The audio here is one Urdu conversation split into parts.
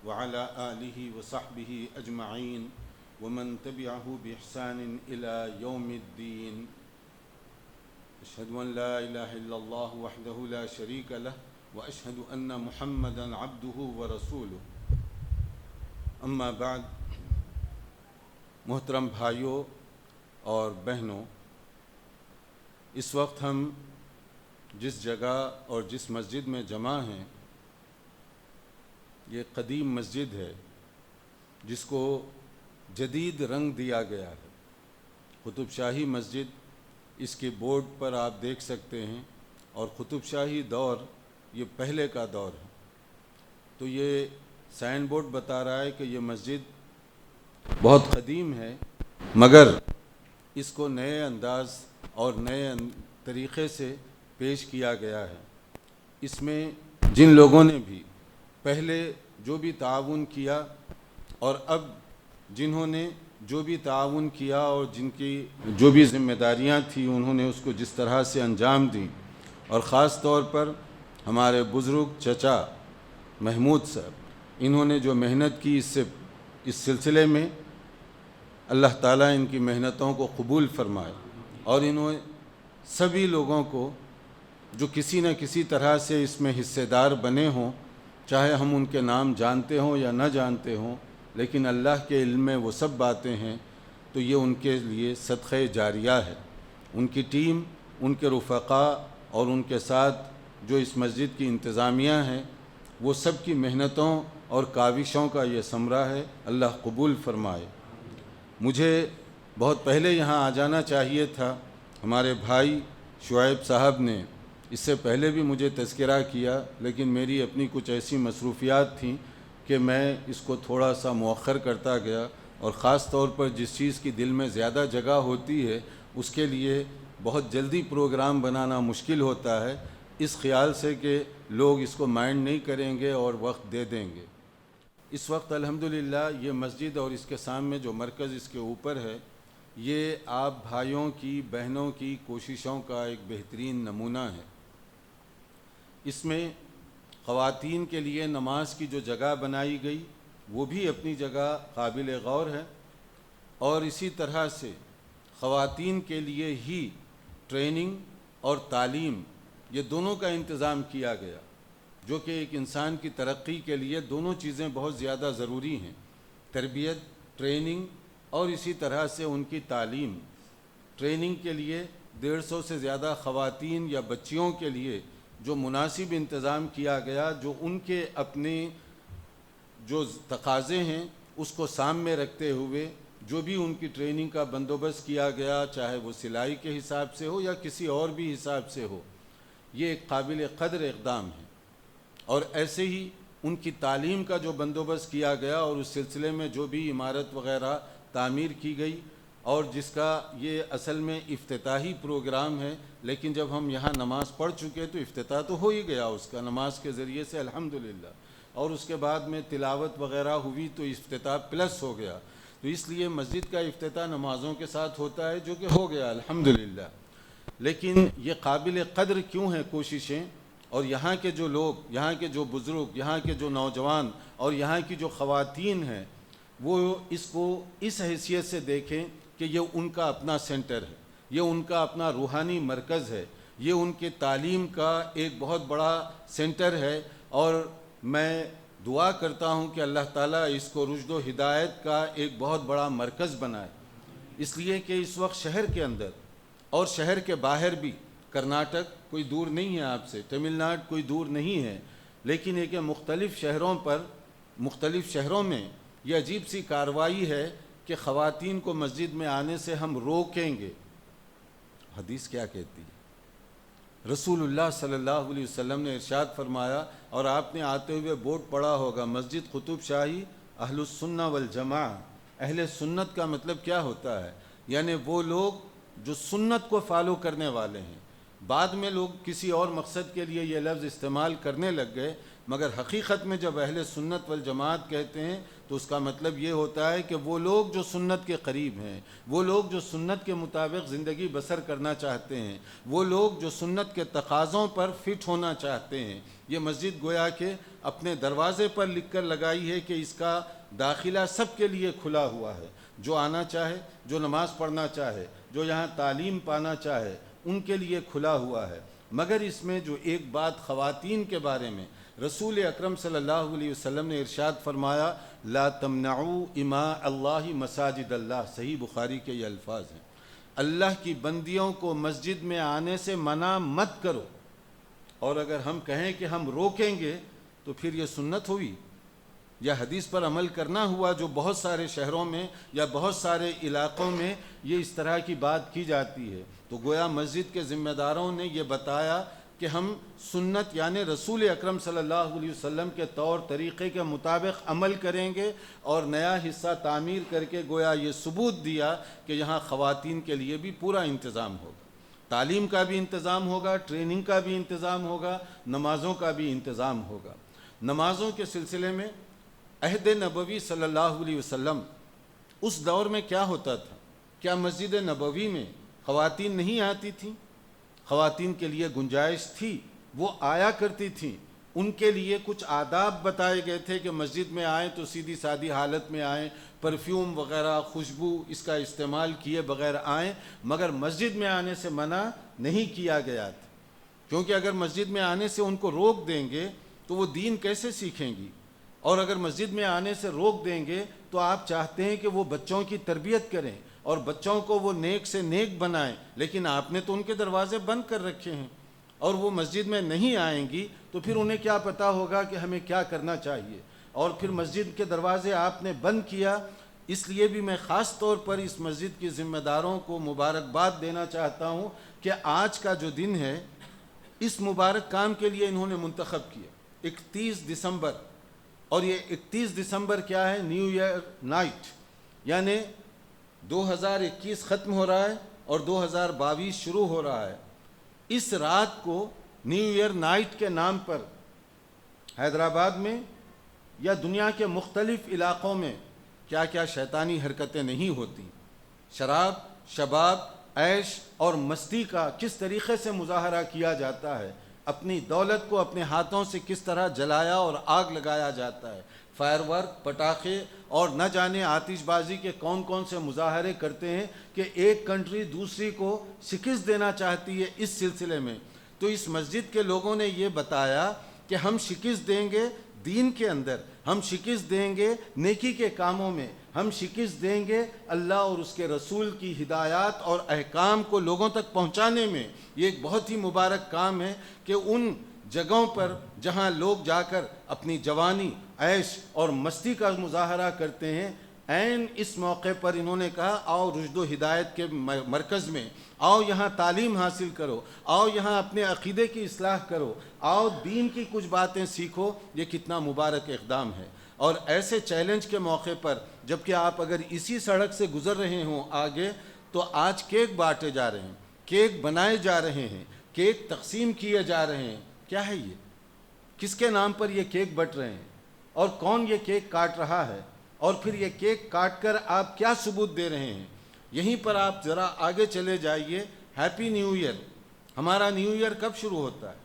وعلى آله وصحبه أجمعين ومن تبعه بإحسان إلى يوم الدين. أشهد أن لا إله إلا الله وحده لا شريك له وأشهد أن محمدًا عبده ورسوله. اما بعد، محترم بھائیوں اور بہنوں، اس وقت ہم جس جگہ اور جس مسجد میں جمع ہیں یہ قدیم مسجد ہے جس کو جدید رنگ دیا گیا ہے. قطب شاہی مسجد اس کے بورڈ پر آپ دیکھ سکتے ہیں، اور قطب شاہی دور یہ پہلے کا دور ہے. تو یہ سائن بورڈ بتا رہا ہے کہ یہ مسجد بہت قدیم ہے، مگر اس کو نئے انداز اور نئے طریقے سے پیش کیا گیا ہے. اس میں جن لوگوں نے بھی پہلے جو بھی تعاون کیا اور اب جنہوں نے جو بھی تعاون کیا اور جن کی جو بھی ذمہ داریاں تھیں انہوں نے اس کو جس طرح سے انجام دیں، اور خاص طور پر ہمارے بزرگ چچا محمود صاحب، انہوں نے جو محنت کی اس سلسلے میں اللہ تعالیٰ ان کی محنتوں کو قبول فرمائے، اور انہوں سبھی لوگوں کو جو کسی نہ کسی طرح سے اس میں حصے دار بنے ہوں، چاہے ہم ان کے نام جانتے ہوں یا نہ جانتے ہوں، لیکن اللہ کے علم میں وہ سب باتیں ہیں، تو یہ ان کے لیے صدقہ جاریہ ہے. ان کی ٹیم، ان کے رفقاء اور ان کے ساتھ جو اس مسجد کی انتظامیہ ہے، وہ سب کی محنتوں اور کاوشوں کا یہ ثمرہ ہے. اللہ قبول فرمائے. مجھے بہت پہلے یہاں آ جانا چاہیے تھا. ہمارے بھائی شعیب صاحب نے اس سے پہلے بھی مجھے تذکرہ کیا، لیکن میری اپنی کچھ ایسی مصروفیات تھیں کہ میں اس کو تھوڑا سا مؤخر کرتا گیا، اور خاص طور پر جس چیز کی دل میں زیادہ جگہ ہوتی ہے اس کے لیے بہت جلدی پروگرام بنانا مشکل ہوتا ہے، اس خیال سے کہ لوگ اس کو مائنڈ نہیں کریں گے اور وقت دے دیں گے. اس وقت الحمدللہ یہ مسجد اور اس کے سامنے جو مرکز اس کے اوپر ہے، یہ آپ بھائیوں کی بہنوں کی کوششوں کا ایک بہترین نمونہ ہے. اس میں خواتین کے لیے نماز کی جو جگہ بنائی گئی وہ بھی اپنی جگہ قابل غور ہے، اور اسی طرح سے خواتین کے لیے ہی ٹریننگ اور تعلیم، یہ دونوں کا انتظام کیا گیا، جو کہ ایک انسان کی ترقی کے لیے دونوں چیزیں بہت زیادہ ضروری ہیں. تربیت، ٹریننگ، اور اسی طرح سے ان کی تعلیم. ٹریننگ کے لیے 150 سے زیادہ خواتین یا بچیوں کے لیے جو مناسب انتظام کیا گیا، جو ان کے اپنے جو تقاضے ہیں اس کو سامنے رکھتے ہوئے جو بھی ان کی ٹریننگ کا بندوبست کیا گیا، چاہے وہ سلائی کے حساب سے ہو یا کسی اور بھی حساب سے ہو، یہ ایک قابل قدر اقدام ہے. اور ایسے ہی ان کی تعلیم کا جو بندوبست کیا گیا اور اس سلسلے میں جو بھی عمارت وغیرہ تعمیر کی گئی، اور جس کا یہ اصل میں افتتاحی پروگرام ہے، لیکن جب ہم یہاں نماز پڑھ چکے تو افتتاح تو ہو ہی گیا اس کا نماز کے ذریعے سے الحمدللہ، اور اس کے بعد میں تلاوت وغیرہ ہوئی تو افتتاح پلس ہو گیا. تو اس لیے مسجد کا افتتاح نمازوں کے ساتھ ہوتا ہے، جو کہ ہو گیا الحمدللہ. لیکن یہ قابل قدر کیوں ہیں کوششیں، اور یہاں کے جو لوگ، یہاں کے جو بزرگ، یہاں کے جو نوجوان اور یہاں کی جو خواتین ہیں، وہ اس کو اس حیثیت سے دیکھیں کہ یہ ان کا اپنا سینٹر ہے، یہ ان کا اپنا روحانی مرکز ہے، یہ ان کے تعلیم کا ایک بہت بڑا سینٹر ہے. اور میں دعا کرتا ہوں کہ اللہ تعالیٰ اس کو رشد و ہدایت کا ایک بہت بڑا مرکز بنائے. اس لیے کہ اس وقت شہر کے اندر اور شہر کے باہر بھی، کرناٹک کوئی دور نہیں ہے آپ سے، تمل ناڈو کوئی دور نہیں ہے، لیکن ایک مختلف شہروں میں یہ عجیب سی کارروائی ہے کہ خواتین کو مسجد میں آنے سے ہم روکیں گے. حدیث کیا کہتی ہے؟ رسول اللہ صلی اللہ علیہ وسلم نے ارشاد فرمایا، اور آپ نے آتے ہوئے بورڈ پڑھا ہوگا، مسجد قطب شاہی اہل السنہ والجماعہ. اہل سنت کا مطلب کیا ہوتا ہے؟ یعنی وہ لوگ جو سنت کو فالو کرنے والے ہیں. بعد میں لوگ کسی اور مقصد کے لیے یہ لفظ استعمال کرنے لگ گئے، مگر حقیقت میں جب اہل سنت والجماعت کہتے ہیں تو اس کا مطلب یہ ہوتا ہے کہ وہ لوگ جو سنت کے قریب ہیں، وہ لوگ جو سنت کے مطابق زندگی بسر کرنا چاہتے ہیں، وہ لوگ جو سنت کے تقاضوں پر فٹ ہونا چاہتے ہیں. یہ مسجد گویا کہ اپنے دروازے پر لکھ کر لگائی ہے کہ اس کا داخلہ سب کے لیے کھلا ہوا ہے، جو آنا چاہے، جو نماز پڑھنا چاہے، جو یہاں تعلیم پانا چاہے، ان کے لیے کھلا ہوا ہے۔ مگر اس میں جو ایک بات خواتین کے بارے میں رسول اکرم صلی اللہ علیہ وسلم نے ارشاد فرمایا، لا تمنعوا اماء اللہ مساجد اللہ، صحیح بخاری کے یہ الفاظ ہیں، اللہ کی بندیوں کو مسجد میں آنے سے منع مت کرو۔ اور اگر ہم کہیں کہ ہم روکیں گے تو پھر یہ سنت ہوئی یا حدیث پر عمل کرنا ہوا، جو بہت سارے شہروں میں یا بہت سارے علاقوں میں یہ اس طرح کی بات کی جاتی ہے۔ تو گویا مسجد کے ذمہ داروں نے یہ بتایا کہ ہم سنت یعنی رسول اکرم صلی اللہ علیہ وسلم کے طور طریقے کے مطابق عمل کریں گے، اور نیا حصہ تعمیر کر کے گویا یہ ثبوت دیا کہ یہاں خواتین کے لیے بھی پورا انتظام ہوگا، تعلیم کا بھی انتظام ہوگا، ٹریننگ کا بھی انتظام ہوگا، نمازوں کا بھی انتظام ہوگا۔ نمازوں کے سلسلے میں عہد نبوی صلی اللہ علیہ وسلم اس دور میں کیا ہوتا تھا؟ کیا مسجد نبوی میں خواتین نہیں آتی تھیں؟ خواتین کے لیے گنجائش تھی، وہ آیا کرتی تھیں۔ ان کے لیے کچھ آداب بتائے گئے تھے کہ مسجد میں آئیں تو سیدھی سادھی حالت میں آئیں، پرفیوم وغیرہ خوشبو اس کا استعمال کیے بغیر آئیں، مگر مسجد میں آنے سے منع نہیں کیا گیا تھا، کیونکہ اگر مسجد میں آنے سے ان کو روک دیں گے تو وہ دین کیسے سیکھیں گی؟ اور اگر مسجد میں آنے سے روک دیں گے تو آپ چاہتے ہیں کہ وہ بچوں کی تربیت کریں اور بچوں کو وہ نیک سے نیک بنائیں، لیکن آپ نے تو ان کے دروازے بند کر رکھے ہیں، اور وہ مسجد میں نہیں آئیں گی تو پھر انہیں کیا پتہ ہوگا کہ ہمیں کیا کرنا چاہیے؟ اور پھر مسجد کے دروازے آپ نے بند کیا۔ اس لیے بھی میں خاص طور پر اس مسجد کی ذمہ داروں کو مبارکباد دینا چاہتا ہوں کہ آج کا جو دن ہے اس مبارک کام کے لیے انہوں نے منتخب کیا 31 دسمبر، اور یہ 31 دسمبر کیا ہے؟ نیو ایئر نائٹ، یعنی 2021 ختم ہو رہا ہے اور 2022 شروع ہو رہا ہے۔ اس رات کو نیو ایئر نائٹ کے نام پر حیدرآباد میں یا دنیا کے مختلف علاقوں میں کیا کیا شیطانی حرکتیں نہیں ہوتی، شراب، شباب، عیش اور مستی کا کس طریقے سے مظاہرہ کیا جاتا ہے، اپنی دولت کو اپنے ہاتھوں سے کس طرح جلایا اور آگ لگایا جاتا ہے، فائر ورک، پٹاخے اور نہ جانے آتش بازی کے کون کون سے مظاہرے کرتے ہیں کہ ایک کنٹری دوسری کو شکست دینا چاہتی ہے اس سلسلے میں۔ تو اس مسجد کے لوگوں نے یہ بتایا کہ ہم شکست دیں گے دین کے اندر، ہم شکست دیں گے نیکی کے کاموں میں، ہم شکست دیں گے اللہ اور اس کے رسول کی ہدایات اور احکام کو لوگوں تک پہنچانے میں۔ یہ ایک بہت ہی مبارک کام ہے کہ ان جگہوں پر جہاں لوگ جا کر اپنی جوانی، عیش اور مستی کا مظاہرہ کرتے ہیں، عین اس موقع پر انہوں نے کہا آؤ رشد و ہدایت کے مرکز میں آؤ، یہاں تعلیم حاصل کرو، آؤ یہاں اپنے عقیدے کی اصلاح کرو، آؤ دین کی کچھ باتیں سیکھو۔ یہ کتنا مبارک اقدام ہے۔ اور ایسے چیلنج کے موقع پر جبکہ آپ اگر اسی سڑک سے گزر رہے ہوں آگے، تو آج کیک بانٹے جا رہے ہیں، کیک بنائے جا رہے ہیں، کیک تقسیم کیے جا رہے ہیں۔ کیا ہے یہ؟ کس کے نام پر یہ کیک بٹ رہے ہیں اور کون یہ کیک کاٹ رہا ہے؟ اور پھر یہ کیک کاٹ کر آپ کیا ثبوت دے رہے ہیں؟ یہیں پر آپ ذرا آگے چلے جائیے۔ ہیپی نیو ایئر، ہمارا نیو ایئر کب شروع ہوتا ہے؟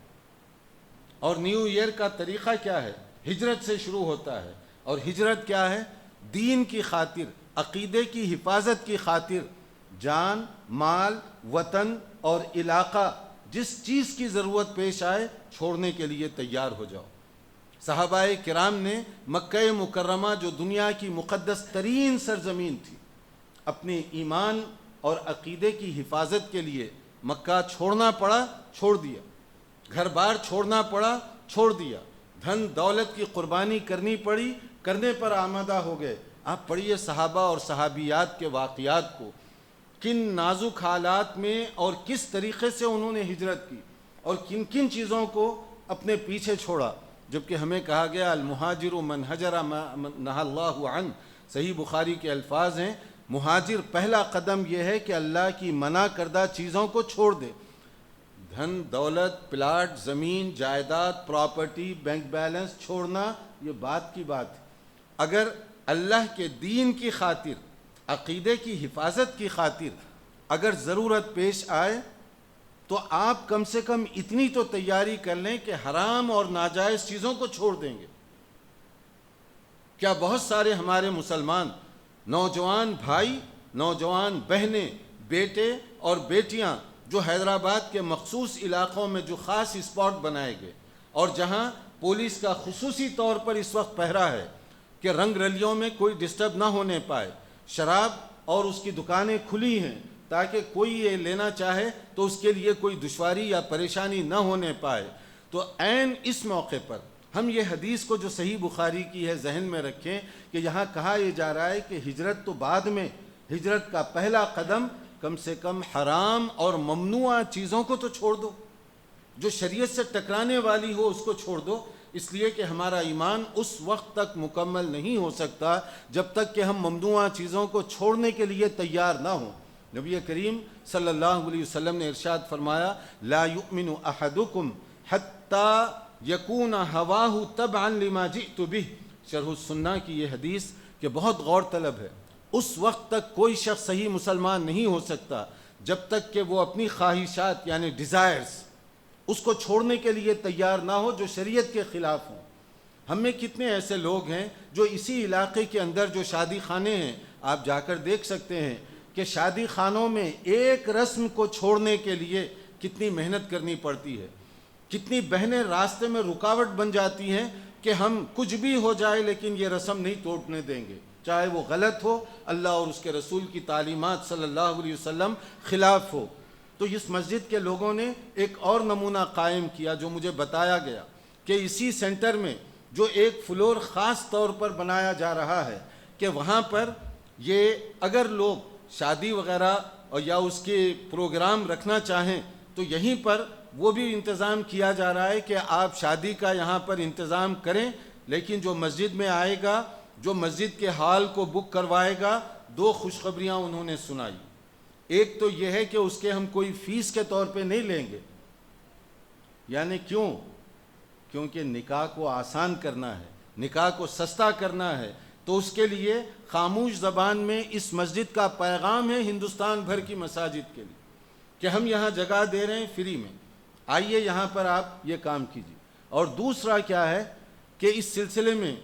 اور نیو ایئر کا طریقہ کیا ہے؟ ہجرت سے شروع ہوتا ہے، اور ہجرت کیا ہے؟ دین کی خاطر، عقیدے کی حفاظت کی خاطر جان، مال، وطن اور علاقہ، جس چیز کی ضرورت پیش آئے چھوڑنے کے لیے تیار ہو جاؤ۔ صحابہ کرام نے مکہ مکرمہ جو دنیا کی مقدس ترین سرزمین تھی، اپنے ایمان اور عقیدے کی حفاظت کے لیے مکہ چھوڑنا پڑا، چھوڑ دیا، گھر بار چھوڑنا پڑا، چھوڑ دیا، دھن دولت کی قربانی کرنی پڑی، کرنے پر آمادہ ہو گئے۔ آپ پڑھیے صحابہ اور صحابیات کے واقعات کو، کن نازک حالات میں اور کس طریقے سے انہوں نے ہجرت کی اور کن کن چیزوں کو اپنے پیچھے چھوڑا، جبکہ ہمیں کہا گیا المہاجر من ہجر ما نہى اللہ عنہ۔ صحیح بخاری کے الفاظ ہیں، مہاجر پہلا قدم یہ ہے کہ اللہ کی منع کردہ چیزوں کو چھوڑ دے۔ دھن دولت، پلاٹ، زمین، جائیداد، پراپرٹی، بینک بیلنس چھوڑنا یہ بات کی بات ہے۔ اگر اللہ کے دین کی خاطر، عقیدے کی حفاظت کی خاطر اگر ضرورت پیش آئے تو آپ کم سے کم اتنی تو تیاری کر لیں کہ حرام اور ناجائز چیزوں کو چھوڑ دیں گے۔ کیا بہت سارے ہمارے مسلمان نوجوان بھائی، نوجوان بہنیں، بیٹے اور بیٹیاں جو حیدرآباد کے مخصوص علاقوں میں جو خاص اسپاٹ بنائے گئے اور جہاں پولیس کا خصوصی طور پر اس وقت پہرا ہے کہ رنگ رلیوں میں کوئی ڈسٹرب نہ ہونے پائے، شراب اور اس کی دکانیں کھلی ہیں تاکہ کوئی یہ لینا چاہے تو اس کے لیے کوئی دشواری یا پریشانی نہ ہونے پائے، تو عین اس موقع پر ہم یہ حدیث کو جو صحیح بخاری کی ہے ذہن میں رکھیں کہ یہاں کہا یہ جا رہا ہے کہ ہجرت تو بعد میں، ہجرت کا پہلا قدم کم سے کم حرام اور ممنوع چیزوں کو تو چھوڑ دو، جو شریعت سے ٹکرانے والی ہو اس کو چھوڑ دو، اس لیے کہ ہمارا ایمان اس وقت تک مکمل نہیں ہو سکتا جب تک کہ ہم ممنوع چیزوں کو چھوڑنے کے لیے تیار نہ ہوں۔ نبی کریم صلی اللہ علیہ وسلم نے ارشاد فرمایا لا یؤمن احدکم حتی یکون ہواہ تبعا لما جئت بہ، شرح السنہ کی یہ حدیث کہ بہت غور طلب ہے۔ اس وقت تک کوئی شخص صحیح مسلمان نہیں ہو سکتا جب تک کہ وہ اپنی خواہشات یعنی ڈیزائرز اس کو چھوڑنے کے لیے تیار نہ ہو جو شریعت کے خلاف ہوں۔ ہم میں کتنے ایسے لوگ ہیں جو اسی علاقے کے اندر جو شادی خانے ہیں، آپ جا کر دیکھ سکتے ہیں کہ شادی خانوں میں ایک رسم کو چھوڑنے کے لیے کتنی محنت کرنی پڑتی ہے، کتنی بہنیں راستے میں رکاوٹ بن جاتی ہیں کہ ہم کچھ بھی ہو جائے لیکن یہ رسم نہیں توڑنے دیں گے، چاہے وہ غلط ہو، اللہ اور اس کے رسول کی تعلیمات صلی اللہ علیہ وسلم خلاف ہو۔ تو اس مسجد کے لوگوں نے ایک اور نمونہ قائم کیا جو مجھے بتایا گیا کہ اسی سینٹر میں جو ایک فلور خاص طور پر بنایا جا رہا ہے کہ وہاں پر یہ اگر لوگ شادی وغیرہ اور یا اس کے پروگرام رکھنا چاہیں تو یہیں پر وہ بھی انتظام کیا جا رہا ہے کہ آپ شادی کا یہاں پر انتظام کریں، لیکن جو مسجد میں آئے گا، جو مسجد کے ہال کو بک کروائے گا، دو خوشخبریاں انہوں نے سنائی۔ ایک تو یہ ہے کہ اس کے ہم کوئی فیس کے طور پہ نہیں لیں گے، یعنی کیونکہ نکاح کو آسان کرنا ہے، نکاح کو سستا کرنا ہے، تو اس کے لیے خاموش زبان میں اس مسجد کا پیغام ہے ہندوستان بھر کی مساجد کے لیے کہ ہم یہاں جگہ دے رہے ہیں فری میں، آئیے یہاں پر آپ یہ کام کیجیے۔ اور دوسرا کیا ہے کہ اس سلسلے میں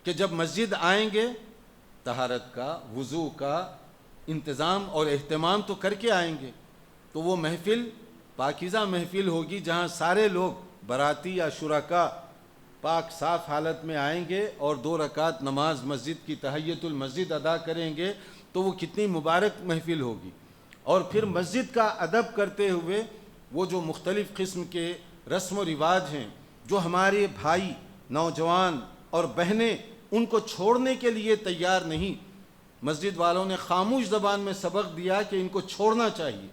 کہ جب مسجد آئیں گے طہارت کا، وضو کا انتظام اور اہتمام تو کر کے آئیں گے، تو وہ محفل پاکیزہ محفل ہوگی جہاں سارے لوگ باراتی یا شرکا پاک صاف حالت میں آئیں گے اور 2 رکعت نماز مسجد کی تحیۃ المسجد ادا کریں گے، تو وہ کتنی مبارک محفل ہوگی۔ اور پھر مسجد کا ادب کرتے ہوئے وہ جو مختلف قسم کے رسم و رواج ہیں جو ہمارے بھائی نوجوان اور بہنیں ان کو چھوڑنے کے لیے تیار نہیں، مسجد والوں نے خاموش زبان میں سبق دیا کہ ان کو چھوڑنا چاہیے۔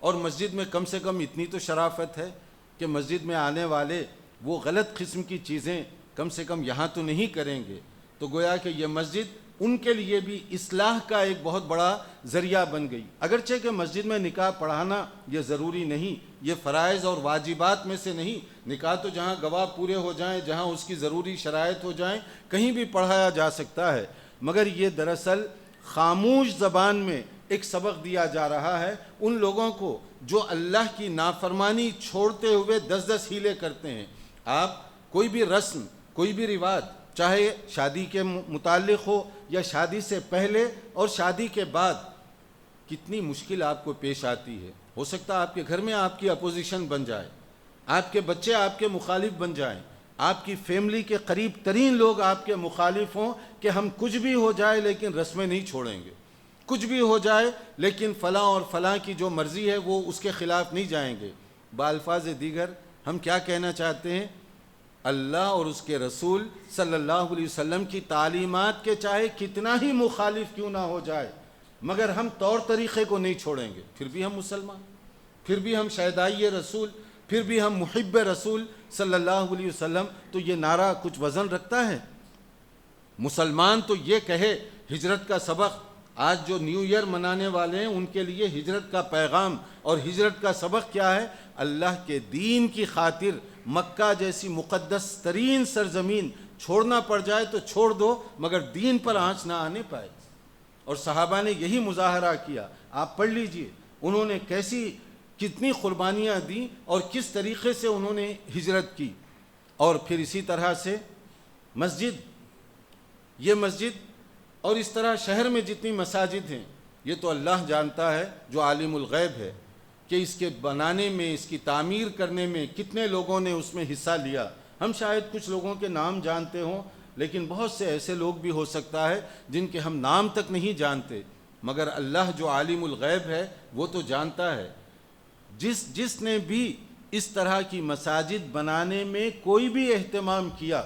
اور مسجد میں کم سے کم اتنی تو شرافت ہے کہ مسجد میں آنے والے وہ غلط قسم کی چیزیں کم سے کم یہاں تو نہیں کریں گے، تو گویا کہ یہ مسجد ان کے لیے بھی اصلاح کا ایک بہت بڑا ذریعہ بن گئی۔ اگرچہ کہ مسجد میں نکاح پڑھانا یہ ضروری نہیں، یہ فرائض اور واجبات میں سے نہیں، نکاح تو جہاں گواہ پورے ہو جائیں، جہاں اس کی ضروری شرائط ہو جائیں، کہیں بھی پڑھایا جا سکتا ہے، مگر یہ دراصل خاموش زبان میں ایک سبق دیا جا رہا ہے ان لوگوں کو جو اللہ کی نافرمانی چھوڑتے ہوئے 10 ہیلے کرتے ہیں۔ آپ کوئی بھی رسم، کوئی بھی رواج، چاہے شادی کے متعلق ہو یا شادی سے پہلے اور شادی کے بعد، کتنی مشکل آپ کو پیش آتی ہے۔ ہو سکتا ہے آپ کے گھر میں آپ کی اپوزیشن بن جائے، آپ کے بچے آپ کے مخالف بن جائیں، آپ کی فیملی کے قریب ترین لوگ آپ کے مخالف ہوں کہ ہم کچھ بھی ہو جائے لیکن رسمیں نہیں چھوڑیں گے، کچھ بھی ہو جائے لیکن فلاں اور فلاں کی جو مرضی ہے وہ اس کے خلاف نہیں جائیں گے۔ بالفاظ دیگر ہم کیا کہنا چاہتے ہیں؟ اللہ اور اس کے رسول صلی اللہ علیہ وسلم کی تعلیمات کے چاہے کتنا ہی مخالف کیوں نہ ہو جائے، مگر ہم طور طریقے کو نہیں چھوڑیں گے، پھر بھی ہم مسلمان، پھر بھی ہم شہدائی رسول، پھر بھی ہم محب رسول صلی اللہ علیہ وسلم۔ تو یہ نعرہ کچھ وزن رکھتا ہے؟ مسلمان تو یہ کہے ہجرت کا سبق، آج جو نیو ایئر منانے والے ہیں ان کے لیے ہجرت کا پیغام اور ہجرت کا سبق کیا ہے؟ اللہ کے دین کی خاطر مکہ جیسی مقدس ترین سرزمین چھوڑنا پڑ جائے تو چھوڑ دو، مگر دین پر آنچ نہ آنے پائے۔ اور صحابہ نے یہی مظاہرہ کیا، آپ پڑھ لیجئے انہوں نے کتنی قربانیاں دیں اور کس طریقے سے انہوں نے ہجرت کی. اور پھر اسی طرح سے یہ مسجد اور اس طرح شہر میں جتنی مساجد ہیں یہ تو اللہ جانتا ہے جو عالم الغیب ہے کہ اس کے بنانے میں، اس کی تعمیر کرنے میں کتنے لوگوں نے اس میں حصہ لیا. ہم شاید کچھ لوگوں کے نام جانتے ہوں، لیکن بہت سے ایسے لوگ بھی ہو سکتا ہے جن کے ہم نام تک نہیں جانتے، مگر اللہ جو عالم الغیب ہے وہ تو جانتا ہے. جس نے بھی اس طرح کی مساجد بنانے میں کوئی بھی اہتمام کیا،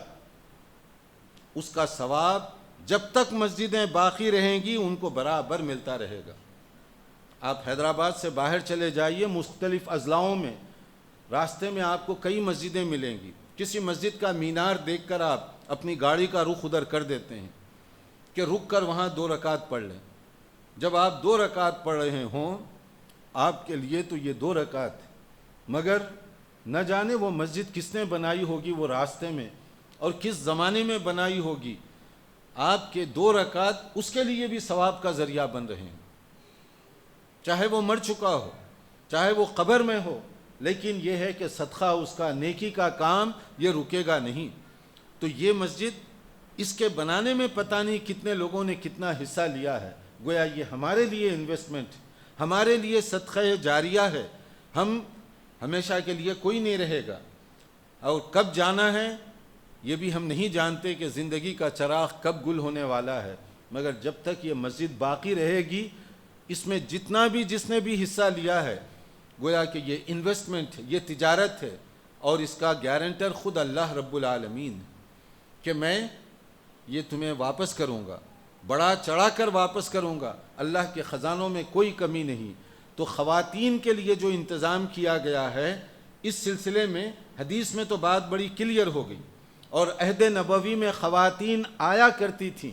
اس کا ثواب جب تک مسجدیں باقی رہیں گی ان کو برابر ملتا رہے گا. آپ حیدرآباد سے باہر چلے جائیے، مختلف اضلاعوں میں راستے میں آپ کو کئی مسجدیں ملیں گی. کسی مسجد کا مینار دیکھ کر آپ اپنی گاڑی کا رخ ادھر کر دیتے ہیں کہ رک کر وہاں 2 رکعت پڑھ لیں. جب آپ 2 رکعت پڑھ رہے ہوں آپ کے لیے تو یہ 2 رکعت ہے، مگر نہ جانے وہ مسجد کس نے بنائی ہوگی وہ راستے میں، اور کس زمانے میں بنائی ہوگی. آپ کے 2 رکعت اس کے لیے بھی ثواب کا ذریعہ بن رہے ہیں، چاہے وہ مر چکا ہو، چاہے وہ قبر میں ہو، لیکن یہ ہے کہ صدقہ اس کا، نیکی کا کام یہ رکے گا نہیں. تو یہ مسجد، اس کے بنانے میں پتہ نہیں کتنے لوگوں نے کتنا حصہ لیا ہے. گویا یہ ہمارے لیے انویسٹمنٹ، ہمارے لیے صدقہ جاریہ ہے. ہم ہمیشہ کے لیے کوئی نہیں رہے گا، اور کب جانا ہے یہ بھی ہم نہیں جانتے کہ زندگی کا چراغ کب گل ہونے والا ہے. مگر جب تک یہ مسجد باقی رہے گی، اس میں جس نے بھی حصہ لیا ہے، گویا کہ یہ انویسٹمنٹ، یہ تجارت ہے، اور اس کا گارنٹر خود اللہ رب العالمین کہ میں یہ تمہیں واپس کروں گا، بڑا چڑھا کر واپس کروں گا. اللہ کے خزانوں میں کوئی کمی نہیں. تو خواتین کے لیے جو انتظام کیا گیا ہے اس سلسلے میں حدیث میں تو بات بڑی کلیئر ہو گئی، اور عہد نبوی میں خواتین آیا کرتی تھیں.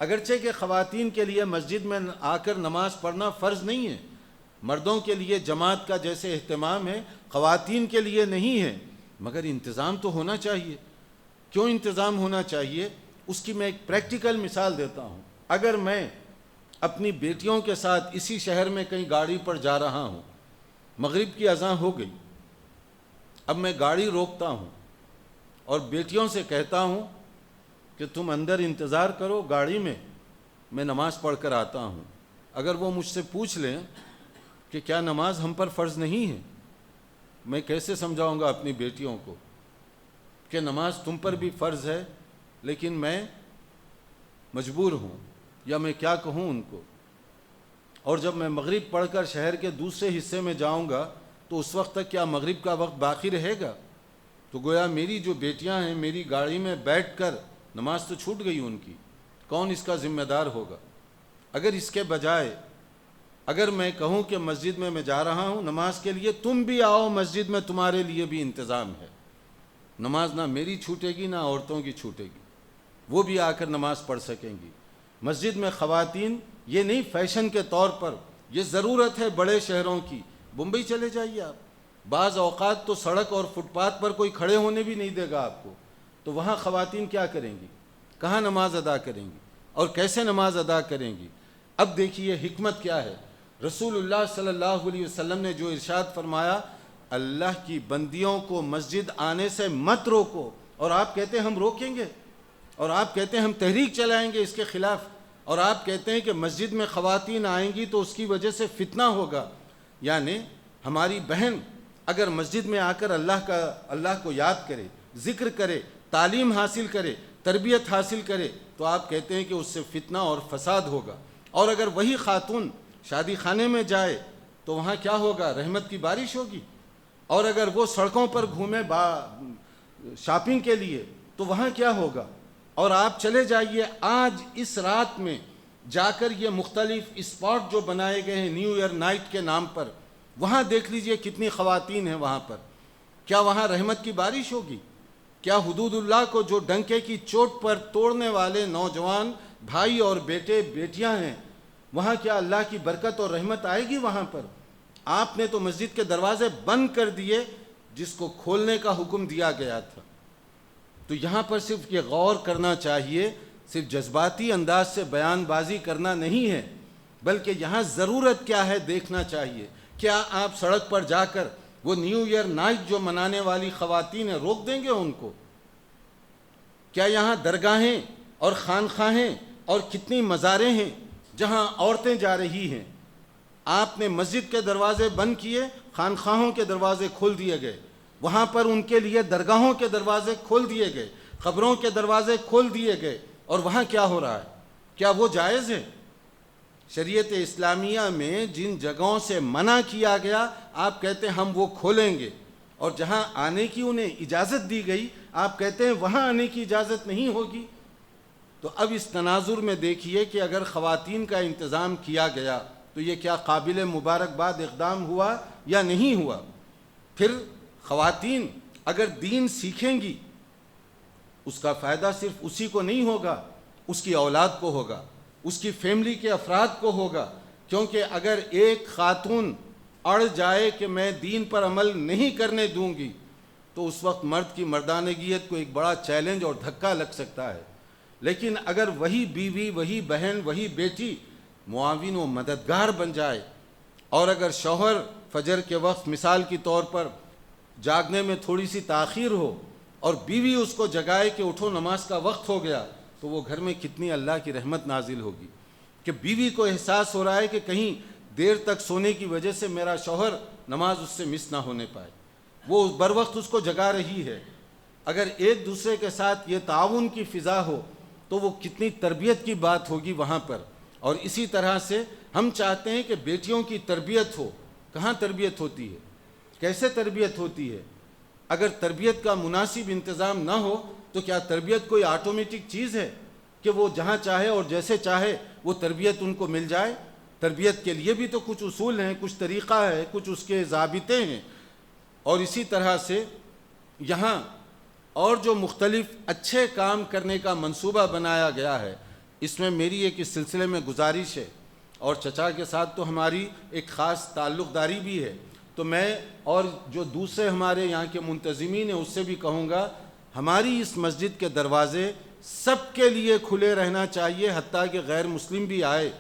اگرچہ کہ خواتین کے لیے مسجد میں آ کر نماز پڑھنا فرض نہیں ہے، مردوں کے لیے جماعت کا جیسے اہتمام ہے خواتین کے لیے نہیں ہے، مگر انتظام تو ہونا چاہیے. کیوں انتظام ہونا چاہیے؟ اس کی میں ایک پریکٹیکل مثال دیتا ہوں. اگر میں اپنی بیٹیوں کے ساتھ اسی شہر میں کہیں گاڑی پر جا رہا ہوں، مغرب کی اذان ہو گئی، اب میں گاڑی روکتا ہوں اور بیٹیوں سے کہتا ہوں کہ تم اندر انتظار کرو گاڑی میں نماز پڑھ کر آتا ہوں. اگر وہ مجھ سے پوچھ لیں کہ کیا نماز ہم پر فرض نہیں ہے، میں کیسے سمجھاؤں گا اپنی بیٹیوں کو کہ نماز تم پر بھی فرض ہے لیکن میں مجبور ہوں، یا میں کیا کہوں ان کو؟ اور جب میں مغرب پڑھ کر شہر کے دوسرے حصے میں جاؤں گا تو اس وقت تک کیا مغرب کا وقت باقی رہے گا؟ تو گویا میری جو بیٹیاں ہیں میری گاڑی میں بیٹھ کر نماز تو چھوٹ گئی ان کی، کون اس کا ذمہ دار ہوگا؟ اگر اس کے بجائے اگر میں کہوں کہ مسجد میں جا رہا ہوں نماز کے لیے، تم بھی آؤ مسجد میں، تمہارے لیے بھی انتظام ہے، نماز نہ میری چھوٹے گی نہ عورتوں کی چھوٹے گی، وہ بھی آ کر نماز پڑھ سکیں گی. مسجد میں خواتین یہ نہیں فیشن کے طور پر، یہ ضرورت ہے بڑے شہروں کی. بمبئی چلے جائیے آپ، بعض اوقات تو سڑک اور فٹ پاتھ پر کوئی کھڑے ہونے بھی نہیں دے گا آپ کو. تو وہاں خواتین کیا کریں گی؟ کہاں نماز ادا کریں گی اور کیسے نماز ادا کریں گی؟ اب دیکھیے حکمت کیا ہے. رسول اللہ صلی اللہ علیہ وسلم نے جو ارشاد فرمایا، اللہ کی بندیوں کو مسجد آنے سے مت روکو، اور آپ کہتے ہیں ہم روکیں گے، اور آپ کہتے ہیں ہم تحریک چلائیں گے اس کے خلاف، اور آپ کہتے ہیں کہ مسجد میں خواتین آئیں گی تو اس کی وجہ سے فتنہ ہوگا. یعنی ہماری بہن اگر مسجد میں آ کر اللہ کو یاد کرے، ذکر کرے، تعلیم حاصل کرے، تربیت حاصل کرے، تو آپ کہتے ہیں کہ اس سے فتنہ اور فساد ہوگا. اور اگر وہی خاتون شادی خانے میں جائے تو وہاں کیا ہوگا؟ رحمت کی بارش ہوگی. اور اگر وہ سڑکوں پر گھومے شاپنگ کے لیے تو وہاں کیا ہوگا؟ اور آپ چلے جائیے آج اس رات میں جا کر یہ مختلف اسپاٹ جو بنائے گئے ہیں نیو ایئر نائٹ کے نام پر، وہاں دیکھ لیجئے کتنی خواتین ہیں وہاں پر. کیا وہاں رحمت کی بارش ہوگی؟ کیا حدود اللہ کو جو ڈنکے کی چوٹ پر توڑنے والے نوجوان بھائی اور بیٹے بیٹیاں ہیں، وہاں کیا اللہ کی برکت اور رحمت آئے گی وہاں پر؟ آپ نے تو مسجد کے دروازے بند کر دیے جس کو کھولنے کا حکم دیا گیا تھا. تو یہاں پر صرف یہ غور کرنا چاہیے، صرف جذباتی انداز سے بیان بازی کرنا نہیں ہے، بلکہ یہاں ضرورت کیا ہے دیکھنا چاہیے کیا آپ سڑک پر جا کر وہ نیو ایئر نائٹ جو منانے والی خواتین ہیں روک دیں گے ان کو؟ کیا یہاں درگاہیں اور خانقاہیں اور کتنی مزاریں ہیں جہاں عورتیں جا رہی ہیں؟ آپ نے مسجد کے دروازے بند کیے، خانقاہوں کے دروازے کھول دیے گئے، وہاں پر ان کے لیے درگاہوں کے دروازے کھول دیے گئے، قبروں کے دروازے کھول دیے گئے، اور وہاں کیا ہو رہا ہے؟ کیا وہ جائز ہے؟ شریعت اسلامیہ میں جن جگہوں سے منع کیا گیا آپ کہتے ہیں ہم وہ کھولیں گے، اور جہاں آنے کی انہیں اجازت دی گئی آپ کہتے ہیں وہاں آنے کی اجازت نہیں ہوگی۔ تو اب اس تناظر میں دیکھیے کہ اگر خواتین کا انتظام کیا گیا تو یہ کیا قابل مبارکباد اقدام ہوا یا نہیں ہوا؟ پھر خواتین اگر دین سیکھیں گی اس کا فائدہ صرف اسی کو نہیں ہوگا، اس کی اولاد کو ہوگا، اس کی فیملی کے افراد کو ہوگا، کیونکہ اگر ایک خاتون اڑ جائے کہ میں دین پر عمل نہیں کرنے دوں گی تو اس وقت مرد کی مردانگیت کو ایک بڑا چیلنج اور دھکا لگ سکتا ہے۔ لیکن اگر وہی بیوی، وہی بہن، وہی بیٹی معاون و مددگار بن جائے، اور اگر شوہر فجر کے وقت مثال کے طور پر جاگنے میں تھوڑی سی تاخیر ہو اور بیوی اس کو جگائے کہ اٹھو نماز کا وقت ہو گیا، تو وہ گھر میں کتنی اللہ کی رحمت نازل ہوگی کہ بیوی کو احساس ہو رہا ہے کہ کہیں دیر تک سونے کی وجہ سے میرا شوہر نماز اس سے مس نہ ہونے پائے، وہ بر وقت اس کو جگا رہی ہے۔ اگر ایک دوسرے کے ساتھ یہ تعاون کی فضا ہو تو وہ کتنی تربیت کی بات ہوگی وہاں پر۔ اور اسی طرح سے ہم چاہتے ہیں کہ بیٹیوں کی تربیت ہو۔ کہاں تربیت ہوتی ہے؟ کیسے تربیت ہوتی ہے؟ اگر تربیت کا مناسب انتظام نہ ہو تو کیا تربیت کوئی آٹومیٹک چیز ہے کہ وہ جہاں چاہے اور جیسے چاہے وہ تربیت ان کو مل جائے؟ تربیت کے لیے بھی تو کچھ اصول ہیں، کچھ طریقہ ہے، کچھ اس کے ضابطے ہیں۔ اور اسی طرح سے یہاں اور جو مختلف اچھے کام کرنے کا منصوبہ بنایا گیا ہے، اس میں میری ایک اس سلسلے میں گزارش ہے، اور چچا کے ساتھ تو ہماری ایک خاص تعلق داری بھی ہے، تو میں اور جو دوسرے ہمارے یہاں کے منتظمین ہیں اس سے بھی کہوں گا ہماری اس مسجد کے دروازے سب کے لیے کھلے رہنا چاہیے، حتیٰ کہ غیر مسلم بھی آئے،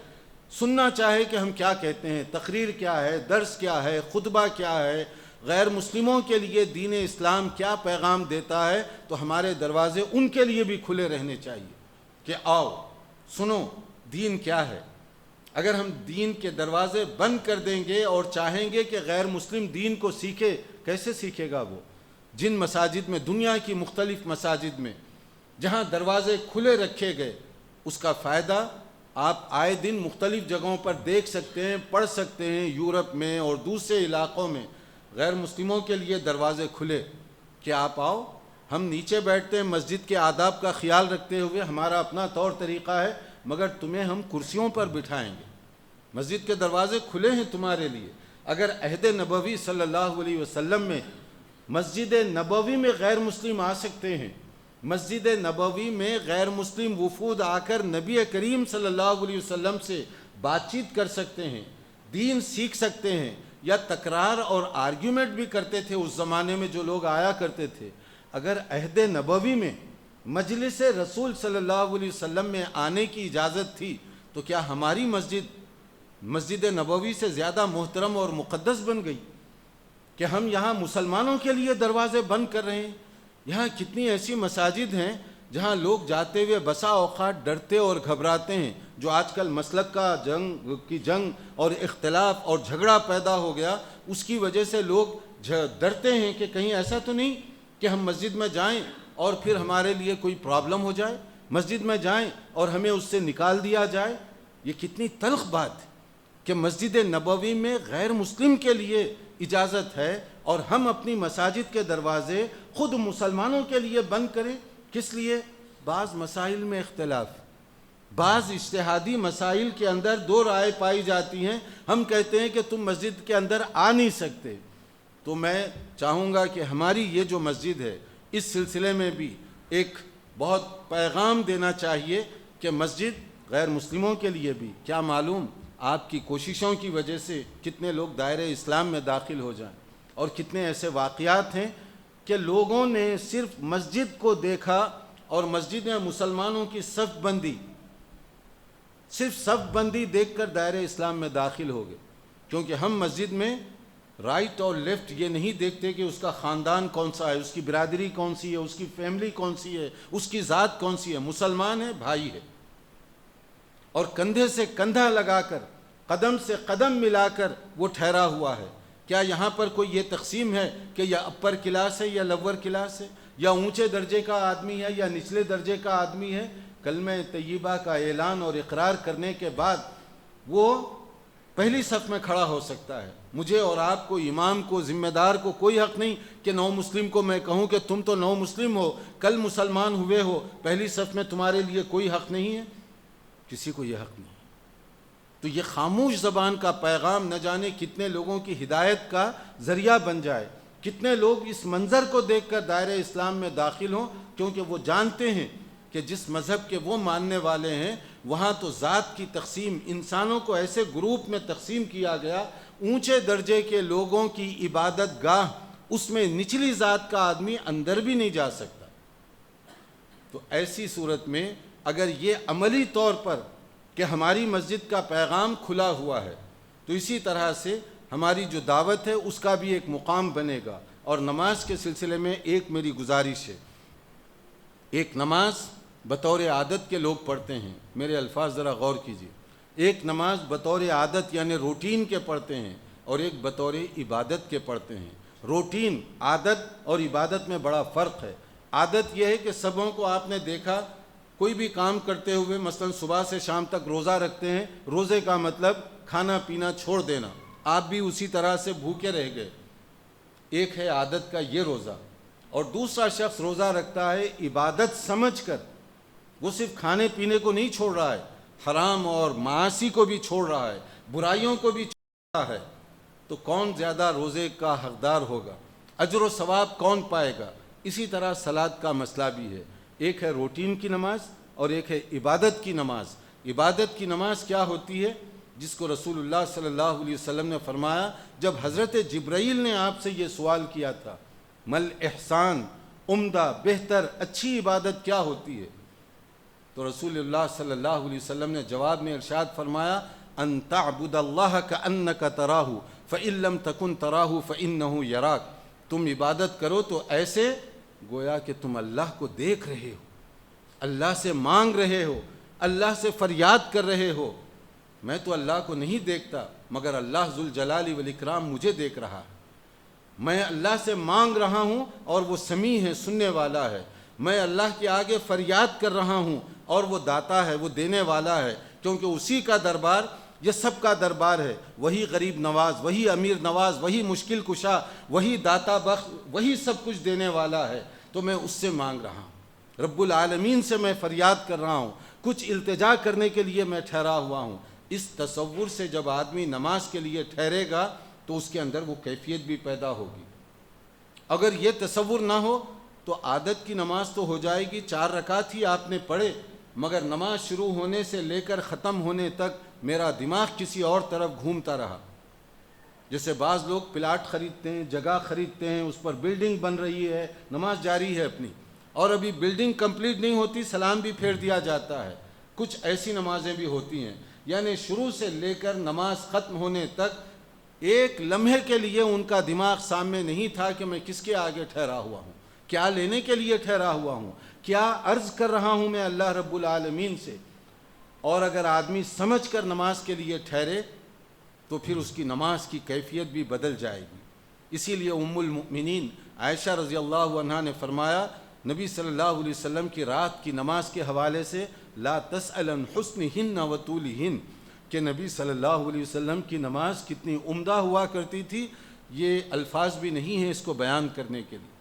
سننا چاہے کہ ہم کیا کہتے ہیں، تقریر کیا ہے، درس کیا ہے، خطبہ کیا ہے، غیر مسلموں کے لیے دین اسلام کیا پیغام دیتا ہے، تو ہمارے دروازے ان کے لیے بھی کھلے رہنے چاہیے کہ آؤ سنو دین کیا ہے۔ اگر ہم دین کے دروازے بند کر دیں گے اور چاہیں گے کہ غیر مسلم دین کو سیکھے، کیسے سیکھے گا وہ؟ جن مساجد میں، دنیا کی مختلف مساجد میں جہاں دروازے کھلے رکھے گئے، اس کا فائدہ آپ آئے دن مختلف جگہوں پر دیکھ سکتے ہیں، پڑھ سکتے ہیں۔ یورپ میں اور دوسرے علاقوں میں غیر مسلموں کے لیے دروازے کھلے کہ آپ آؤ، ہم نیچے بیٹھتے ہیں مسجد کے آداب کا خیال رکھتے ہوئے، ہمارا اپنا طور طریقہ ہے، مگر تمہیں ہم کرسیوں پر بٹھائیں گے، مسجد کے دروازے کھلے ہیں تمہارے لیے۔ اگر عہد نبوی صلی اللہ علیہ وسلم میں مسجد نبوی میں غیر مسلم آ سکتے ہیں، مسجد نبوی میں غیر مسلم وفود آ کر نبی کریم صلی اللہ علیہ وسلم سے بات چیت کر سکتے ہیں، دین سیکھ سکتے ہیں، یا تکرار اور آرگیومنٹ بھی کرتے تھے اس زمانے میں جو لوگ آیا کرتے تھے، اگر عہد نبوی میں مجلس رسول صلی اللہ علیہ وسلم میں آنے کی اجازت تھی تو کیا ہماری مسجد نبوی سے زیادہ محترم اور مقدس بن گئی کہ ہم یہاں مسلمانوں کے لیے دروازے بند کر رہے ہیں؟ یہاں کتنی ایسی مساجد ہیں جہاں لوگ جاتے ہوئے بسا اوقات ڈرتے اور گھبراتے ہیں، جو آج کل مسلک کا جنگ اور اختلاف اور جھگڑا پیدا ہو گیا، اس کی وجہ سے لوگ ڈرتے ہیں کہ کہیں ایسا تو نہیں کہ ہم مسجد میں جائیں اور پھر ہمارے لیے کوئی پرابلم ہو جائے، مسجد میں جائیں اور ہمیں اس سے نکال دیا جائے۔ یہ کتنی تلخ بات ہے کہ مسجد نبوی میں غیر مسلم کے لیے اجازت ہے اور ہم اپنی مساجد کے دروازے خود مسلمانوں کے لیے بند کریں۔ کس لیے؟ بعض مسائل میں اختلاف، بعض اجتہادی مسائل کے اندر دو رائے پائی جاتی ہیں، ہم کہتے ہیں کہ تم مسجد کے اندر آ نہیں سکتے۔ تو میں چاہوں گا کہ ہماری یہ جو مسجد ہے اس سلسلے میں بھی ایک بہت پیغام دینا چاہیے کہ مسجد غیر مسلموں کے لیے بھی، کیا معلوم آپ کی کوششوں کی وجہ سے کتنے لوگ دائرہ اسلام میں داخل ہو جائیں، اور کتنے ایسے واقعات ہیں کہ لوگوں نے صرف مسجد کو دیکھا اور مسجد میں مسلمانوں کی صف بندی دیکھ کر دائرہ اسلام میں داخل ہو گئے۔ کیونکہ ہم مسجد میں رائٹ اور لیفٹ یہ نہیں دیکھتے کہ اس کا خاندان کون سا ہے، اس کی برادری کون سی ہے، اس کی فیملی کون سی ہے، اس کی ذات کون سی ہے، مسلمان ہے، بھائی ہے، اور کندھے سے کندھا لگا کر، قدم سے قدم ملا کر وہ ٹھہرا ہوا ہے۔ کیا یہاں پر کوئی یہ تقسیم ہے کہ یا اپر کلاس ہے یا لور کلاس ہے، یا اونچے درجے کا آدمی ہے یا نچلے درجے کا آدمی ہے؟ کلمہ طیبہ کا اعلان اور اقرار کرنے کے بعد وہ پہلی صف میں کھڑا ہو سکتا ہے۔ مجھے اور آپ کو، امام کو، ذمہ دار کو کوئی حق نہیں کہ نو مسلم کو میں کہوں کہ تم تو نو مسلم ہو، کل مسلمان ہوئے ہو، پہلی صف میں تمہارے لیے کوئی حق نہیں ہے، کسی کو یہ حق نہیں۔ تو یہ خاموش زبان کا پیغام نہ جانے کتنے لوگوں کی ہدایت کا ذریعہ بن جائے، کتنے لوگ اس منظر کو دیکھ کر دائرہ اسلام میں داخل ہوں، کیونکہ وہ جانتے ہیں کہ جس مذہب کے وہ ماننے والے ہیں وہاں تو ذات کی تقسیم، انسانوں کو ایسے گروپ میں تقسیم کیا گیا، اونچے درجے کے لوگوں کی عبادت گاہ، اس میں نچلی ذات کا آدمی اندر بھی نہیں جا سکتا۔ تو ایسی صورت میں اگر یہ عملی طور پر کہ ہماری مسجد کا پیغام کھلا ہوا ہے، تو اسی طرح سے ہماری جو دعوت ہے اس کا بھی ایک مقام بنے گا۔ اور نماز کے سلسلے میں ایک میری گزارش ہے، ایک نماز بطور عادت کے لوگ پڑھتے ہیں، میرے الفاظ ذرا غور کیجیے، ایک نماز بطور عادت یعنی روٹین کے پڑھتے ہیں، اور ایک بطور عبادت کے پڑھتے ہیں۔ روٹین، عادت اور عبادت میں بڑا فرق ہے۔ عادت یہ ہے کہ سبوں کو آپ نے دیکھا کوئی بھی کام کرتے ہوئے، مثلا صبح سے شام تک روزہ رکھتے ہیں، روزے کا مطلب کھانا پینا چھوڑ دینا، آپ بھی اسی طرح سے بھوکے رہ گئے۔ ایک ہے عادت کا یہ روزہ، اور دوسرا شخص روزہ رکھتا ہے عبادت سمجھ کر، وہ صرف کھانے پینے کو نہیں چھوڑ رہا ہے، حرام اور معاصی کو بھی چھوڑ رہا ہے، برائیوں کو بھی چھوڑ رہا ہے۔ تو کون زیادہ روزے کا حقدار ہوگا، اجر و ثواب کون پائے گا؟ اسی طرح صلاۃ کا مسئلہ بھی ہے، ایک ہے روٹین کی نماز اور ایک ہے عبادت کی نماز۔ عبادت کی نماز کیا ہوتی ہے؟ جس کو رسول اللہ صلی اللہ علیہ وسلم نے فرمایا، جب حضرت جبرائیل نے آپ سے یہ سوال کیا تھا، مل احسان، عمدہ، بہتر، اچھی عبادت کیا ہوتی ہے؟ تو رسول اللہ صلی اللہ علیہ وسلم نے جواب میں ارشاد فرمایا، ان تعبد اللہ کأنک تراہ فإن لم تکن تراہ فإنہ یراک، تم عبادت کرو تو ایسے گویا کہ تم اللہ کو دیکھ رہے ہو، اللہ سے مانگ رہے ہو، اللہ سے فریاد کر رہے ہو۔ میں تو اللہ کو نہیں دیکھتا، مگر اللہ ذوالجلال والاکرام مجھے دیکھ رہا ہے۔ میں اللہ سے مانگ رہا ہوں اور وہ سمیع ہے، سننے والا ہے۔ میں اللہ کے آگے فریاد کر رہا ہوں اور وہ داتا ہے، وہ دینے والا ہے، کیونکہ اسی کا دربار یہ سب کا دربار ہے۔ وہی غریب نواز، وہی امیر نواز، وہی مشکل کشا، وہی داتا بخش، وہی سب کچھ دینے والا ہے۔ تو میں اس سے مانگ رہا ہوں، رب العالمین سے میں فریاد کر رہا ہوں، کچھ التجا کرنے کے لیے میں ٹھہرا ہوا ہوں۔ اس تصور سے جب آدمی نماز کے لیے ٹھہرے گا تو اس کے اندر وہ کیفیت بھی پیدا ہوگی۔ اگر یہ تصور نہ ہو تو عادت کی نماز تو ہو جائے گی، 4 رکعت ہی آپ نے پڑھے، مگر نماز شروع ہونے سے لے کر ختم ہونے تک میرا دماغ کسی اور طرف گھومتا رہا۔ جیسے بعض لوگ پلاٹ خریدتے ہیں، جگہ خریدتے ہیں، اس پر بلڈنگ بن رہی ہے، نماز جاری ہے اپنی، اور ابھی بلڈنگ کمپلیٹ نہیں ہوتی سلام بھی پھیر دیا جاتا ہے۔ کچھ ایسی نمازیں بھی ہوتی ہیں، یعنی شروع سے لے کر نماز ختم ہونے تک ایک لمحے کے لیے ان کا دماغ سامنے نہیں تھا کہ میں کس کے آگے ٹھہرا ہوا ہوں، کیا لینے کے لیے ٹھہرا ہوا ہوں، کیا عرض کر رہا ہوں میں اللہ رب العالمین سے۔ اور اگر آدمی سمجھ کر نماز کے لیے ٹھہرے تو پھر اس کی نماز کی کیفیت بھی بدل جائے گی۔ اسی لیے ام المؤمنین عائشہ رضی اللہ عنہا نے فرمایا، نبی صلی اللہ علیہ وسلم کی رات کی نماز کے حوالے سے، لا تسأل عن حسنہن و طولہن، کہ نبی صلی اللہ علیہ وسلم کی نماز کتنی عمدہ ہوا کرتی تھی، یہ الفاظ بھی نہیں ہیں اس کو بیان کرنے کے لیے۔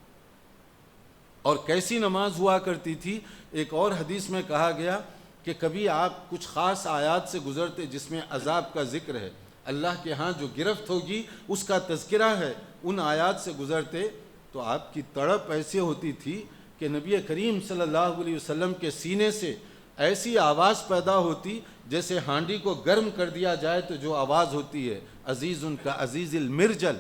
اور کیسی نماز ہوا کرتی تھی، ایک اور حدیث میں کہا گیا کہ کبھی آپ کچھ خاص آیات سے گزرتے جس میں عذاب کا ذکر ہے، اللہ کے ہاں جو گرفت ہوگی اس کا تذکرہ ہے، ان آیات سے گزرتے تو آپ کی تڑپ ایسے ہوتی تھی کہ نبی کریم صلی اللہ علیہ وسلم کے سینے سے ایسی آواز پیدا ہوتی جیسے ہانڈی کو گرم کر دیا جائے تو جو آواز ہوتی ہے، عزیز ان کا عزیز المرجل،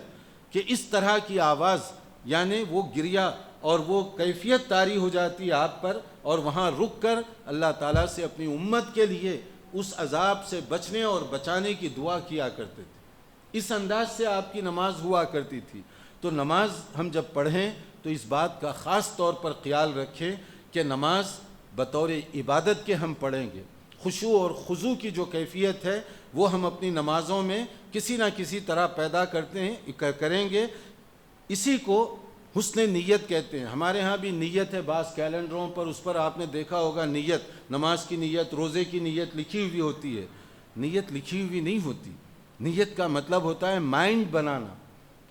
کہ اس طرح کی آواز، یعنی وہ گریا اور وہ کیفیت طاری ہو جاتی آپ پر، اور وہاں رک کر اللہ تعالیٰ سے اپنی امت کے لیے اس عذاب سے بچنے اور بچانے کی دعا کیا کرتے تھے۔ اس انداز سے آپ کی نماز ہوا کرتی تھی۔ تو نماز ہم جب پڑھیں تو اس بات کا خاص طور پر خیال رکھیں کہ نماز بطور عبادت کے ہم پڑھیں گے۔ خشوع اور خضوع کی جو کیفیت ہے وہ ہم اپنی نمازوں میں کسی نہ کسی طرح پیدا کریں گے۔ اسی کو حسن نیت کہتے ہیں۔ ہمارے ہاں بھی نیت ہے، بعض کیلنڈروں پر اس پر آپ نے دیکھا ہوگا نیت، نماز کی نیت، روزے کی نیت لکھی ہوئی ہوتی ہے۔ نیت لکھی ہوئی نہیں ہوتی، نیت کا مطلب ہوتا ہے مائنڈ بنانا۔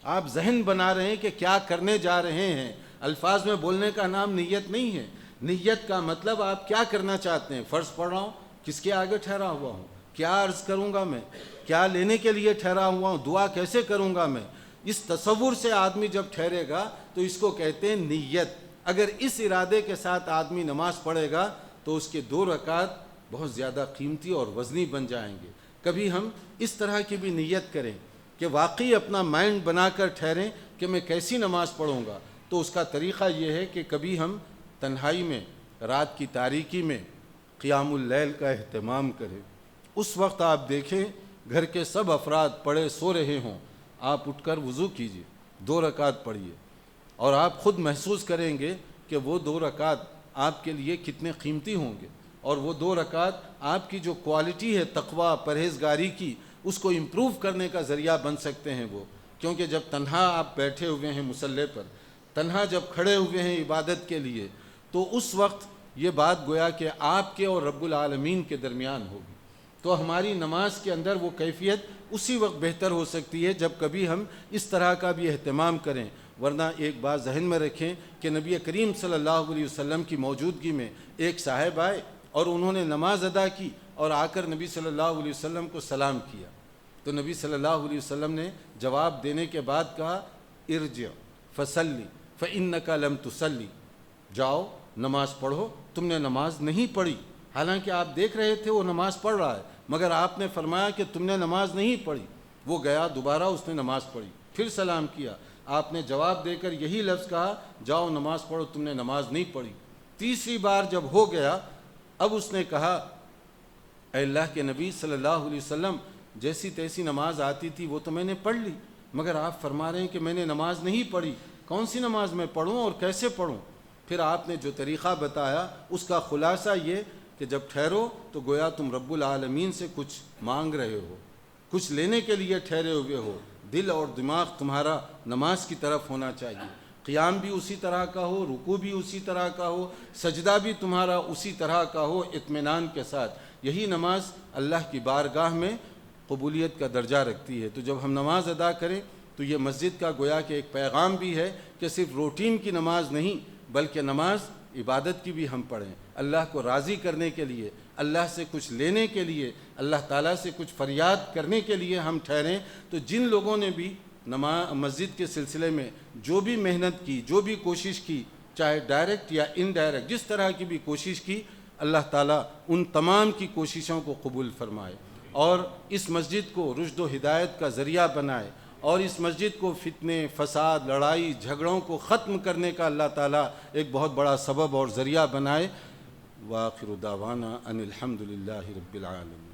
آپ ذہن بنا رہے ہیں کہ کیا کرنے جا رہے ہیں، الفاظ میں بولنے کا نام نیت نہیں ہے۔ نیت کا مطلب آپ کیا کرنا چاہتے ہیں۔ فرض پڑھ رہا ہوں، کس کے آگے ٹھہرا ہوا ہوں، کیا عرض کروں گا میں، کیا لینے کے لیے ٹھہرا ہوا ہوں، دعا کیسے کروں گا میں۔ اس تصور سے آدمی جب ٹھہرے گا تو اس کو کہتے ہیں نیت۔ اگر اس ارادے کے ساتھ آدمی نماز پڑھے گا تو اس کے 2 رکعت بہت زیادہ قیمتی اور وزنی بن جائیں گے۔ کبھی ہم اس طرح کی بھی نیت کریں کہ واقعی اپنا مائنڈ بنا کر ٹھہریں کہ میں کیسی نماز پڑھوں گا۔ تو اس کا طریقہ یہ ہے کہ کبھی ہم تنہائی میں، رات کی تاریکی میں قیام اللیل کا اہتمام کریں۔ اس وقت آپ دیکھیں گھر کے سب افراد پڑے سو رہے ہوں، آپ اٹھ کر وضو کیجئے، 2 رکعت پڑھیے، اور آپ خود محسوس کریں گے کہ وہ 2 رکعت آپ کے لیے کتنے قیمتی ہوں گے، اور وہ 2 رکعت آپ کی جو کوالٹی ہے تقویٰ پرہیزگاری کی، اس کو امپروو کرنے کا ذریعہ بن سکتے ہیں وہ۔ کیونکہ جب تنہا آپ بیٹھے ہوئے ہیں مصلی پر، تنہا جب کھڑے ہوئے ہیں عبادت کے لیے، تو اس وقت یہ بات گویا کہ آپ کے اور رب العالمین کے درمیان ہوگی۔ تو ہماری نماز کے اندر وہ کیفیت اسی وقت بہتر ہو سکتی ہے جب کبھی ہم اس طرح کا بھی اہتمام کریں۔ ورنہ ایک بات ذہن میں رکھیں کہ نبی کریم صلی اللہ علیہ وسلم کی موجودگی میں ایک صاحب آئے اور انہوں نے نماز ادا کی اور آ کر نبی صلی اللہ علیہ وسلم کو سلام کیا۔ تو نبی صلی اللہ علیہ وسلم نے جواب دینے کے بعد کہا ارجع فصلی فإنک لم تصلی، جاؤ نماز پڑھو، تم نے نماز نہیں پڑھی۔ حالانکہ آپ دیکھ رہے تھے وہ نماز پڑھ رہا ہے، مگر آپ نے فرمایا کہ تم نے نماز نہیں پڑھی۔ وہ گیا، دوبارہ اس نے نماز پڑھی، پھر سلام کیا، آپ نے جواب دے کر یہی لفظ کہا جاؤ نماز پڑھو، تم نے نماز نہیں پڑھی۔ تیسری بار جب ہو گیا، اب اس نے کہا اے اللہ کے نبی صلی اللہ علیہ وسلم، جیسی تیسی نماز آتی تھی وہ تو میں نے پڑھ لی، مگر آپ فرما رہے ہیں کہ میں نے نماز نہیں پڑھی، کون سی نماز میں پڑھوں اور کیسے پڑھوں؟ پھر آپ نے جو طریقہ بتایا اس کا خلاصہ یہ کہ جب ٹھہرو تو گویا تم رب العالمین سے کچھ مانگ رہے ہو، کچھ لینے کے لیے ٹھہرے ہوئے ہو، دل اور دماغ تمہارا نماز کی طرف ہونا چاہیے، قیام بھی اسی طرح کا ہو، رکوع بھی اسی طرح کا ہو، سجدہ بھی تمہارا اسی طرح کا ہو، اطمینان کے ساتھ۔ یہی نماز اللہ کی بارگاہ میں قبولیت کا درجہ رکھتی ہے۔ تو جب ہم نماز ادا کریں تو یہ مسجد کا گویا کہ ایک پیغام بھی ہے کہ صرف روٹین کی نماز نہیں بلکہ نماز عبادت کی بھی ہم پڑھیں، اللہ کو راضی کرنے کے لیے، اللہ سے کچھ لینے کے لیے، اللہ تعالیٰ سے کچھ فریاد کرنے کے لیے ہم ٹھہریں۔ تو جن لوگوں نے بھی مسجد کے سلسلے میں جو بھی محنت کی، جو بھی کوشش کی، چاہے ڈائریکٹ یا انڈائریکٹ، جس طرح کی بھی کوشش کی، اللہ تعالیٰ ان تمام کی کوششوں کو قبول فرمائے اور اس مسجد کو رشد و ہدایت کا ذریعہ بنائے، اور اس مسجد کو فتنے، فساد، لڑائی، جھگڑوں کو ختم کرنے کا اللہ تعالیٰ ایک بہت بڑا سبب اور ذریعہ بنائے۔ وآخر دعوانا ان الحمد للہ رب العالمین۔